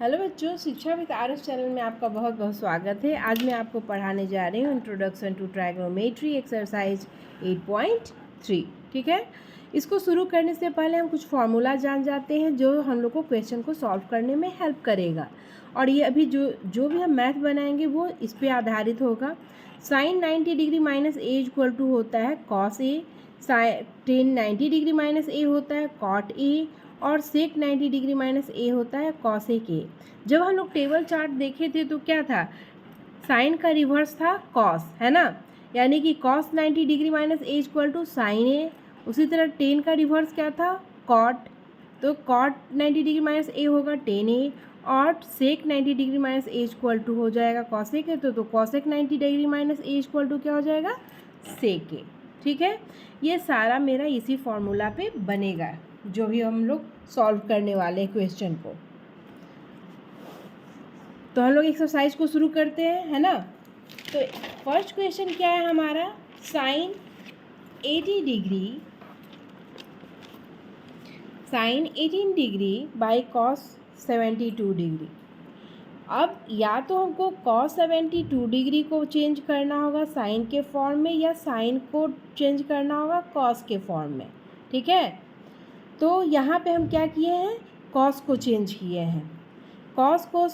Hello बच्चों, शिक्षा with R S channel में आपका बहुत बहुत स्वागत है। आज मैं आपको पढ़ाने जा रही हूँ इंट्रोडक्शन टू ट्राइगोनोमेट्री एक्सरसाइज 8.3। ठीक है, इसको शुरू करने से पहले हम कुछ फार्मूला जान जाते हैं जो हम लोग को क्वेश्चन को सॉल्व करने में हेल्प करेगा। और ये अभी जो भी हम मैथ बनाएंगे वो इस पर आधारित होगा। Sine 90 degree minus A equal to होता है cos A, tan 90 degree minus A होता है कॉट ए, और सेक 90 डिग्री माइनस ए होता है कॉसेक ए। जब हम लोग टेबल चार्ट देखे थे तो क्या था, साइन का रिवर्स था कॉस, है ना, यानी कि cos 90 degree minus A equal to sine A. उसी तरह टेन का रिवर्स क्या था, कॉट, तो कॉट 90 डिग्री माइनस ए होगा टेन ए, और sec 90 degree minus A equal to हो जाएगा कॉसेक ए, तो cosec 90 degree minus A equal to क्या हो जाएगा, सेक ए। ठीक है, ये सारा मेरा इसी फॉर्मूला पे बनेगा जो भी हम लोग सॉल्व करने वाले हैं क्वेश्चन को। तो हम लोग एक्सरसाइज को शुरू करते हैं, है ना। तो फर्स्ट क्वेश्चन क्या है हमारा, sine 18 degree by cos 72 degree. अब या तो हमको कॉस 72 डिग्री को चेंज करना होगा साइन के फॉर्म में, या साइन को चेंज करना होगा कॉस के फॉर्म में। ठीक है, तो यहाँ पे हम क्या किए हैं, कॉस को चेंज किए हैं। कॉस को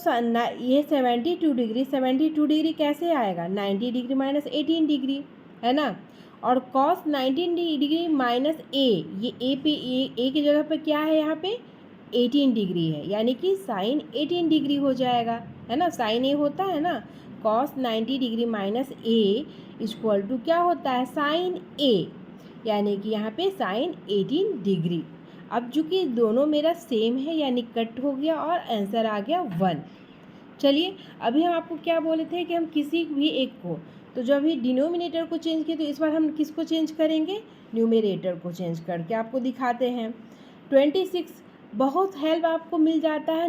ये 72 डिग्री कैसे आएगा, 90 डिग्री माइनस 18 डिग्री, है ना। और कॉस 19 डिग्री माइनस ए, ये ए पे ए की जगह पे क्या है, यहाँ पे 18 डिग्री है, यानी कि साइन 18 डिग्री हो जाएगा, है ना। साइन ए होता है ना, cos 90 degree minus A equal to क्या होता है, साइन ए, यानी कि यहाँ पे साइन 18 डिग्री। अब चूँकि दोनों मेरा सेम है यानी कट हो गया और आंसर आ गया 1। चलिए, अभी हम आपको क्या बोले थे कि हम किसी भी एक को, तो जब भी डिनोमिनेटर को चेंज किए तो इस बार हम किसको चेंज करेंगे, न्यूमरेटर को चेंज करके आपको दिखाते हैं। 26 बहुत हेल्प आपको मिल जाता है,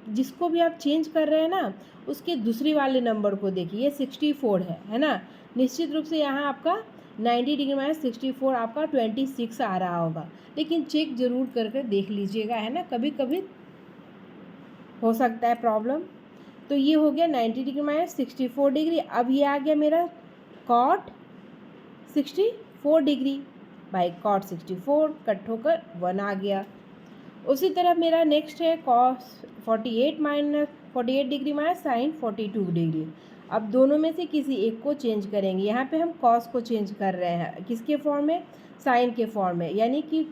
जिसको भी आप चेंज कर रहे हैं ना उसके दूसरे वाले नंबर को देखिए, ये 64 है ना। निश्चित रूप से यहाँ आपका 90 डिग्री माइनस 64 आपका 26 आ रहा होगा, लेकिन चेक ज़रूर करके देख लीजिएगा, है ना, कभी कभी हो सकता है प्रॉब्लम। तो ये हो गया 90 डिग्री माइनस 64 डिग्री। अब ये आ गया मेरा cot 64 degree by cot 64, cut होकर 1 आ गया। उसी तरह मेरा नेक्स्ट है cos 48 degree minus sine 42 degree. अब दोनों में से किसी एक को चेंज करेंगे। यहाँ पे हम कॉस को चेंज कर रहे हैं, किसके फॉर्म में, साइन के फॉर्म में, यानी कि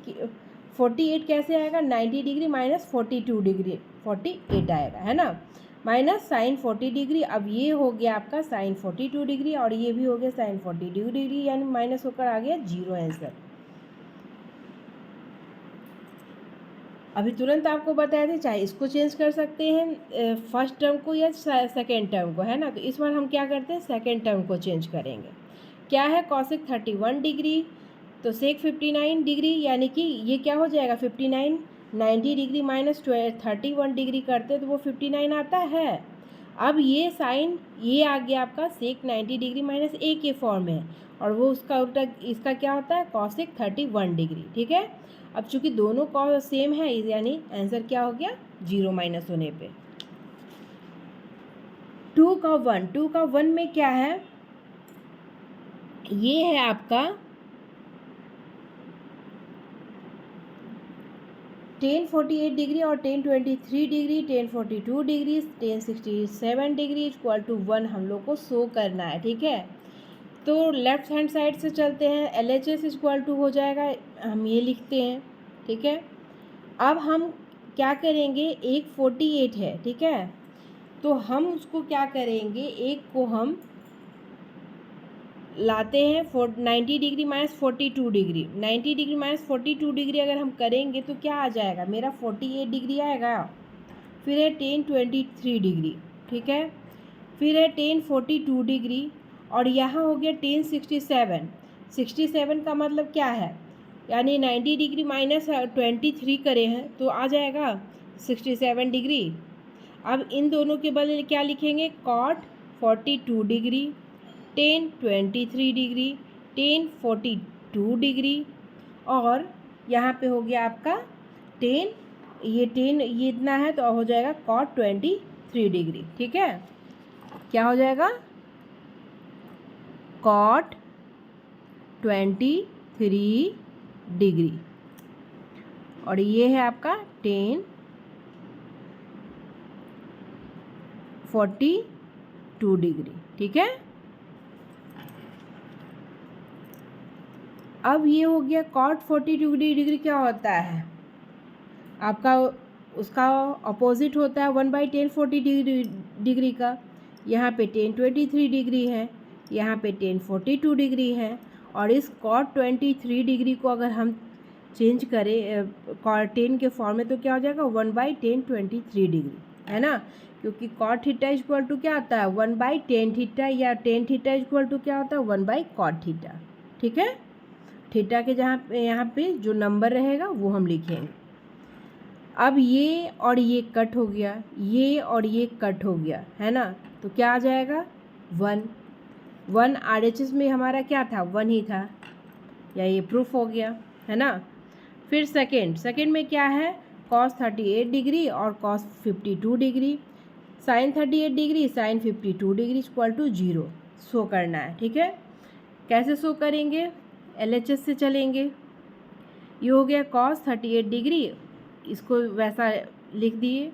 48 कैसे आएगा, 90 डिग्री माइनस 42 डिग्री, 48 आएगा, है ना, माइनस साइन 40 डिग्री। अब ये हो गया आपका साइन 42 डिग्री और ये भी हो गया साइन 42 डिग्री, यानी माइनस होकर आ गया 0 आंसर। अभी तुरंत आपको बताया था, चाहे इसको चेंज कर सकते हैं फर्स्ट टर्म को या सेकेंड टर्म को, है ना। तो इस बार हम क्या करते हैं, सेकेंड टर्म को चेंज करेंगे। क्या है, कॉसेक 31 डिग्री तो सेक 59 डिग्री, यानी कि ये क्या हो जाएगा 59, 90 डिग्री माइनस 31 डिग्री करते तो वो 59 आता है। अब ये साइन ये आ गया आपका सेक 90 डिग्री माइनस ए के फॉर्म में, और वो उसका उल्टा इसका क्या होता है, कॉसेक 31 डिग्री। ठीक है, अब चूंकि दोनों कॉस सेम है यानी आंसर क्या हो गया, 0 माइनस होने पे। 2 का 1 में क्या है, ये है आपका 1048 डिग्री और 1023 degree, 1042 degree, 1067 degree equal to 1 हम लोग को शो करना है। ठीक है, तो लेफ्ट हैंड साइड से चलते हैं, LHS इक्वल टू हो जाएगा, हम ये लिखते हैं। ठीक है, अब हम क्या करेंगे, एक 48 है, ठीक है, तो हम उसको क्या करेंगे, एक को हम लाते हैं 90 degree minus 42 degree, 90 degree minus 42 degree अगर हम करेंगे तो क्या आ जाएगा, मेरा 48 डिग्री आएगा। फिर है 1023 डिग्री, ठीक है, फिर है 1042 डिग्री, और यहाँ हो गया 1067। 67 का मतलब क्या है, यानी 90 डिग्री माइनस 23 करे हैं तो आ जाएगा 67 डिग्री। अब इन दोनों के बदले क्या लिखेंगे, कॉट 42 डिग्री, 1023 डिग्री, 1042 डिग्री, और यहाँ पे हो गया आपका 10 ये 10 ये इतना है तो हो जाएगा cot 23 डिग्री। ठीक है, क्या हो जाएगा cot 23 डिग्री, और ये है आपका 1042 डिग्री। ठीक है, अब ये हो गया cot 42 डिग्री क्या होता है आपका, उसका अपोजिट होता है 1/1040 डिग्री का। यहाँ पे 1023 डिग्री है, यहाँ पे 1042 डिग्री है, और इस cot 23 डिग्री को अगर हम चेंज करें cot 10 के फॉर्म में तो क्या हो जाएगा 1/1023 डिग्री, है ना, क्योंकि cot थीटा इक्वल टू क्या आता है 1/10 थीटा, या 10 थीटा इक्वल टू क्या होता है 1/cot थीटा। ठीक है, थीटा के जहाँ यहाँ पे जो नंबर रहेगा वो हम लिखेंगे। अब ये और ये कट हो गया, ये और ये कट हो गया, है ना, तो क्या आ जाएगा 1 RHS में हमारा क्या था 1 ही था, या ये प्रूफ हो गया, है ना। फिर सेकंड में क्या है cos 38 डिग्री और cos 52 degree, sin 38 degree sin 52 degree equal to 0 show करना है। ठीक है, कैसे शो करेंगे, LHS से चलेंगे। ये हो गया cos 38 डिग्री, इसको वैसा लिख दिए।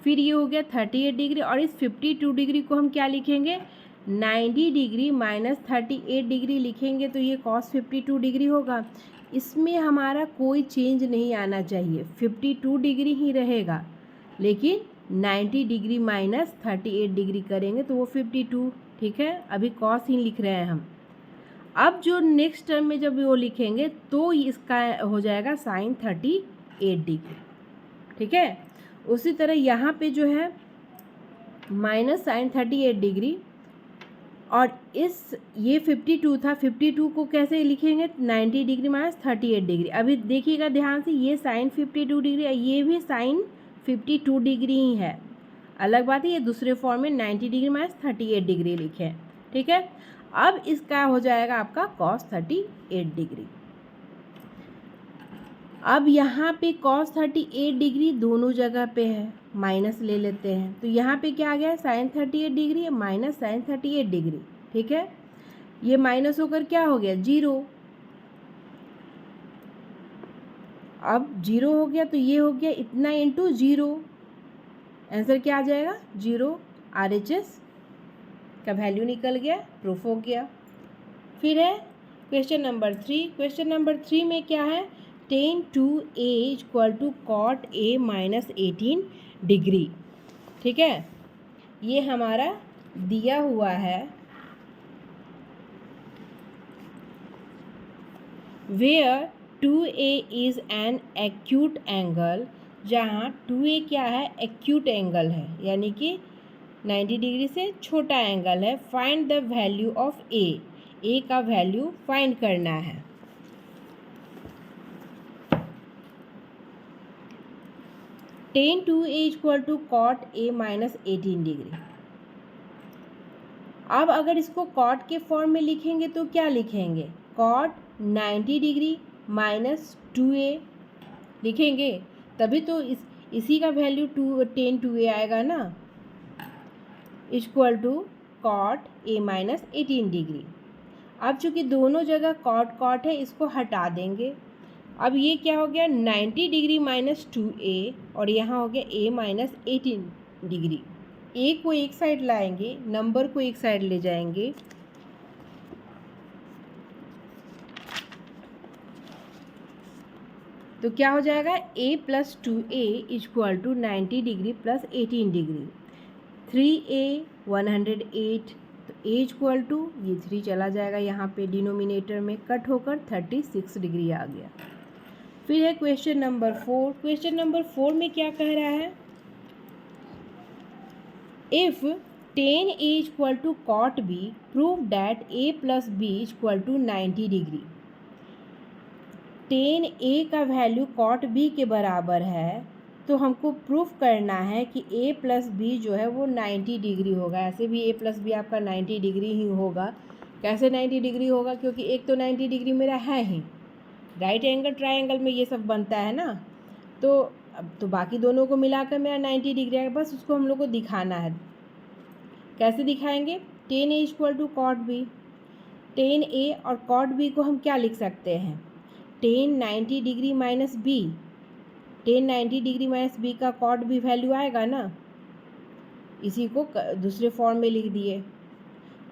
फिर ये हो गया 38 डिग्री, और इस 52 डिग्री को हम क्या लिखेंगे 90 डिग्री माइनस 38 डिग्री लिखेंगे, तो ये cos 52 डिग्री होगा। इसमें हमारा कोई चेंज नहीं आना चाहिए, 52 डिग्री ही रहेगा, लेकिन 90 डिग्री माइनस 38 डिग्री करेंगे तो वो 52। ठीक है, अभी cos ही लिख रहे हैं हम। अब जो नेक्स्ट टर्म में जब वो लिखेंगे तो इसका हो जाएगा sin 38 डिग्री। ठीक है, उसी तरह यहाँ पे जो है माइनस sin 38 डिग्री, और इस ये 52 था, 52 को कैसे लिखेंगे 90 डिग्री माइनस 38 डिग्री। अभी देखिएगा ध्यान से, ये sin 52 डिग्री, ये भी sin 52 डिग्री ही है, अलग बात है ये दूसरे फॉर्म में 90 डिग्री माइनस 38 डिग्री लिखे। ठीक है, अब इसका हो जाएगा आपका cos 38 डिग्री। अब यहाँ पे cos 38 डिग्री दोनों जगह पे है, माइनस ले लेते हैं, तो यहाँ पे क्या आ गया sin 38 degree minus sin 38 degree. ठीक है, ये माइनस होकर क्या हो गया 0, अब 0 हो गया तो ये हो गया इतना इंटू 0, आंसर क्या आ जाएगा 0। RHS का वैल्यू निकल गया, प्रूफ हो गया। फिर है क्वेश्चन नंबर 3। क्वेश्चन नंबर 3 में क्या है tan 2a equal to cot a minus 18 degree. ठीक है, ये हमारा दिया हुआ है, where 2a is an acute angle, जहाँ 2a क्या है एक्यूट एंगल है, यानी कि 90 डिग्री से छोटा एंगल है। Find the value of a का वैल्यू फाइंड करना है। tan 2a equal to cot a minus 18 degree. अब अगर इसको cot के फॉर्म में लिखेंगे तो क्या लिखेंगे cot 90 डिग्री माइनस 2a लिखेंगे, तभी तो इसी का वैल्यू tan 2a आएगा ना, equal to cot a minus 18 degree. अब चूँकि दोनों जगह cot है, इसको हटा देंगे। अब ये क्या हो गया 90 डिग्री माइनस 2a, और यहाँ हो गया a माइनस 18 डिग्री। a को एक साइड लाएंगे, नंबर को एक साइड ले जाएंगे, तो क्या हो जाएगा a plus 2a equal to 90 degree plus 18 degree. 3a 108, तो a इक्वल टू ये 3 चला जाएगा यहाँ पे डिनोमिनेटर में, कट होकर 36 डिग्री आ गया। फिर है क्वेश्चन नंबर 4। क्वेश्चन नंबर 4 में क्या कह रहा है, if tan a equal to cot b prove that a plus B equal to 90 degree. tan a का वैल्यू cot b के बराबर है, तो हमको प्रूफ करना है कि a प्लस बी जो है वो 90 डिग्री होगा। ऐसे भी a प्लस बी आपका 90 डिग्री ही होगा। कैसे 90 डिग्री होगा, क्योंकि एक तो 90 डिग्री मेरा है ही, राइट एंगल ट्रायंगल में ये सब बनता है ना। तो अब तो बाकी दोनों को मिलाकर मेरा 90 डिग्री आएगा, बस उसको हम लोग को दिखाना है। कैसे दिखाएंगे? tan A equal to cot B. tan A और कॉट बी को हम क्या लिख सकते हैं? tan 90 degree minus B. tan 90 degree minus B का कॉट बी वैल्यू आएगा ना, इसी को दूसरे फॉर्म में लिख दिए।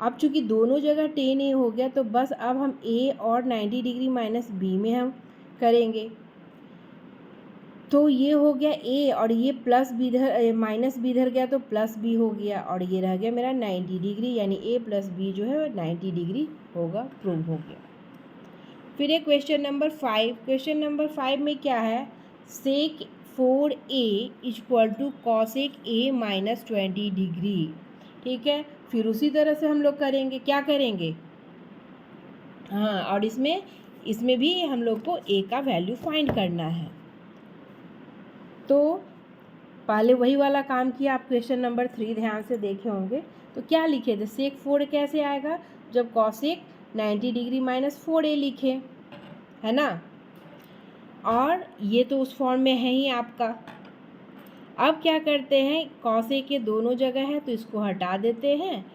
अब चूंकि दोनों जगह tan A हो गया, तो बस अब हम A और 90 डिग्री माइनस बी में हम करेंगे। तो ये हो गया A और ये प्लस बी इधर माइनस बी इधर गया तो प्लस बी हो गया, और ये रह गया मेरा 90 डिग्री, यानी A प्लस बी जो है 90 डिग्री होगा, प्रूव हो गया। फिर है क्वेश्चन नंबर 5। क्वेश्चन नंबर 5 में क्या है? Sec 4A equal to cosec A minus 20 degree. ठीक है, फिर उसी तरह से हम लोग करेंगे। क्या करेंगे? हाँ, और इसमें भी हम लोग को A का वैल्यू फाइंड करना है। तो पहले वही वाला काम किया। आप क्वेश्चन नंबर 3 ध्यान से देखे होंगे। तो क्या लिखे थे? सेक 4 कैसे आएगा? जब कॉसेक 90 डिग्री माइनस 4A लिखे, है ना। और ये तो उस फॉर्म में है ही आपका। अब क्या करते हैं, कॉसेक के दोनों जगह है तो इसको हटा देते हैं,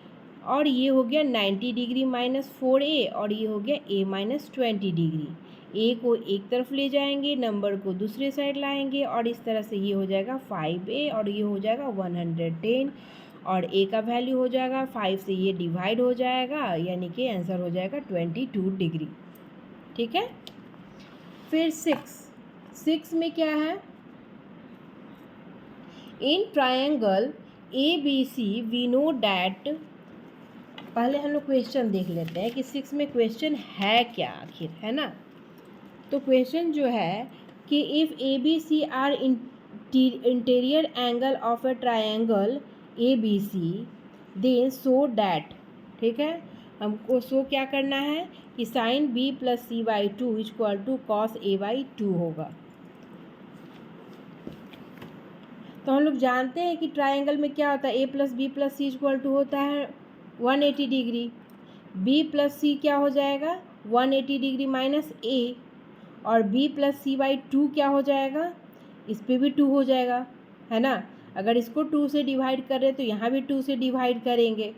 और ये हो गया 90 डिग्री माइनस 4A, और ये हो गया A माइनस 20 डिग्री। A को एक तरफ ले जाएंगे, नंबर को दूसरे साइड लाएंगे, और इस तरह से ये हो जाएगा 5A और ये हो जाएगा 110, और A का वैल्यू हो जाएगा 5 से ये डिवाइड हो जाएगा, यानी कि आंसर हो जाएगा 22 डिग्री। ठीक है। फिर 6 में क्या है? In triangle ABC we know that. पहले हम लोग क्वेश्चन देख लेते हैं कि 6 में क्वेश्चन है क्या आखिर, है ना। तो क्वेश्चन जो है कि if ABC are interior angle of a triangle ABC then so that. ठीक है, हमको सो क्या करना है कि sine B plus C/2 equal to cos A/2 होगा। तो हम लोग जानते हैं कि ट्रायंगल में क्या होता है, A plus B plus C equal to होता है 180 डिग्री। B प्लस C क्या हो जाएगा? 180 डिग्री माइनस A, और B प्लस C/2 क्या हो जाएगा? इस पर भी 2 हो जाएगा, है ना। अगर इसको 2 से डिवाइड कर रहे तो यहाँ भी 2 से डिवाइड करेंगे।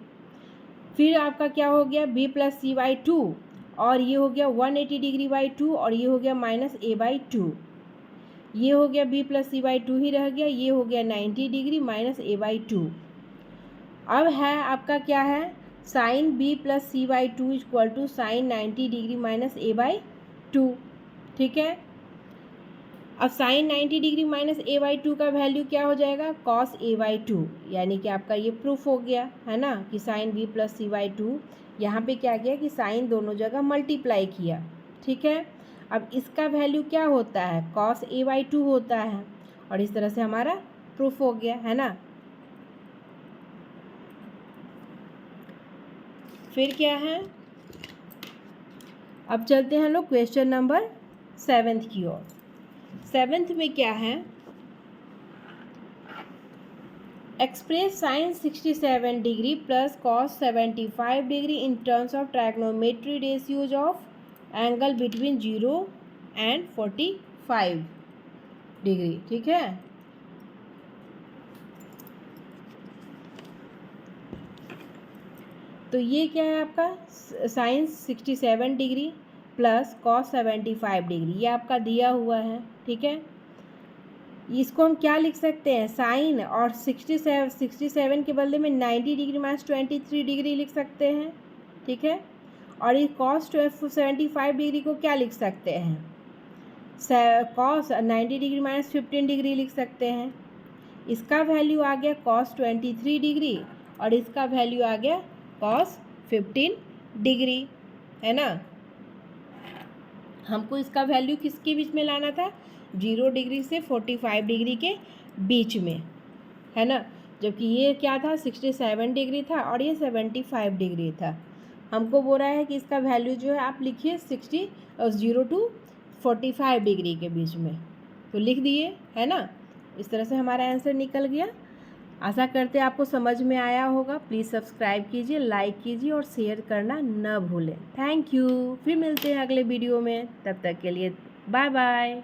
फिर आपका क्या हो गया? B प्लस C/2, और ये हो गया 180 डिग्री बाई 2, और ये हो गया माइनस A/2। ये हो गया B प्लस C/2 ही रह गया, ये हो गया 90 डिग्री माइनस A/2। अब है आपका क्या है? Sine B plus C/2 equal to sine 90 degree minus A/2। ठीक है, अब साइन 90 डिग्री माइनस A/2 का वैल्यू क्या हो जाएगा? कॉस A/2, यानी कि आपका ये प्रूफ हो गया, है ना, कि साइन B प्लस C/2। यहाँ पे क्या किया कि साइन दोनों जगह मल्टीप्लाई किया। ठीक है, अब इसका वैल्यू क्या होता है? कॉस A/2 होता है, और इस तरह से हमारा प्रूफ हो गया, है ना। फिर क्या है? अब चलते हैं लोग क्वेश्चन नंबर 7 की ओर। 7 में क्या है? Express sine 67 degree plus cos 75 degree in terms of trigonometry ratios of angle between 0 and 45 degree. ठीक है, तो ये क्या है आपका? Sine 67 degree plus cos 75 degree, ये आपका दिया हुआ है। ठीक है, इसको हम क्या लिख सकते हैं? साइन और 67 के बदले में 90 डिग्री माइनस 23 डिग्री लिख सकते हैं। ठीक है, और ये कॉस 75 डिग्री को क्या लिख सकते हैं? कॉस 90 डिग्री माइनस 15 डिग्री लिख सकते हैं। इसका वैल्यू आ गया कॉस 23 डिग्री, और इसका वैल्यू आ गया कॉस 15 डिग्री, है ना। हमको इसका वैल्यू किसके बीच में लाना था? 0 डिग्री से 45 डिग्री के बीच में, है ना। जबकि ये क्या था? 67 डिग्री था और ये 75 डिग्री था। हमको बोल रहा है कि इसका वैल्यू जो है आप लिखिए 0 टू 45 डिग्री के बीच में, तो लिख दिए, है ना। इस तरह से हमारा आंसर निकल गया। आशा करते हैं आपको समझ में आया होगा। प्लीज़ सब्सक्राइब कीजिए, लाइक कीजिए और शेयर करना न भूलें। Thank you. फिर मिलते हैं अगले वीडियो में, तब तक के लिए बाय बाय।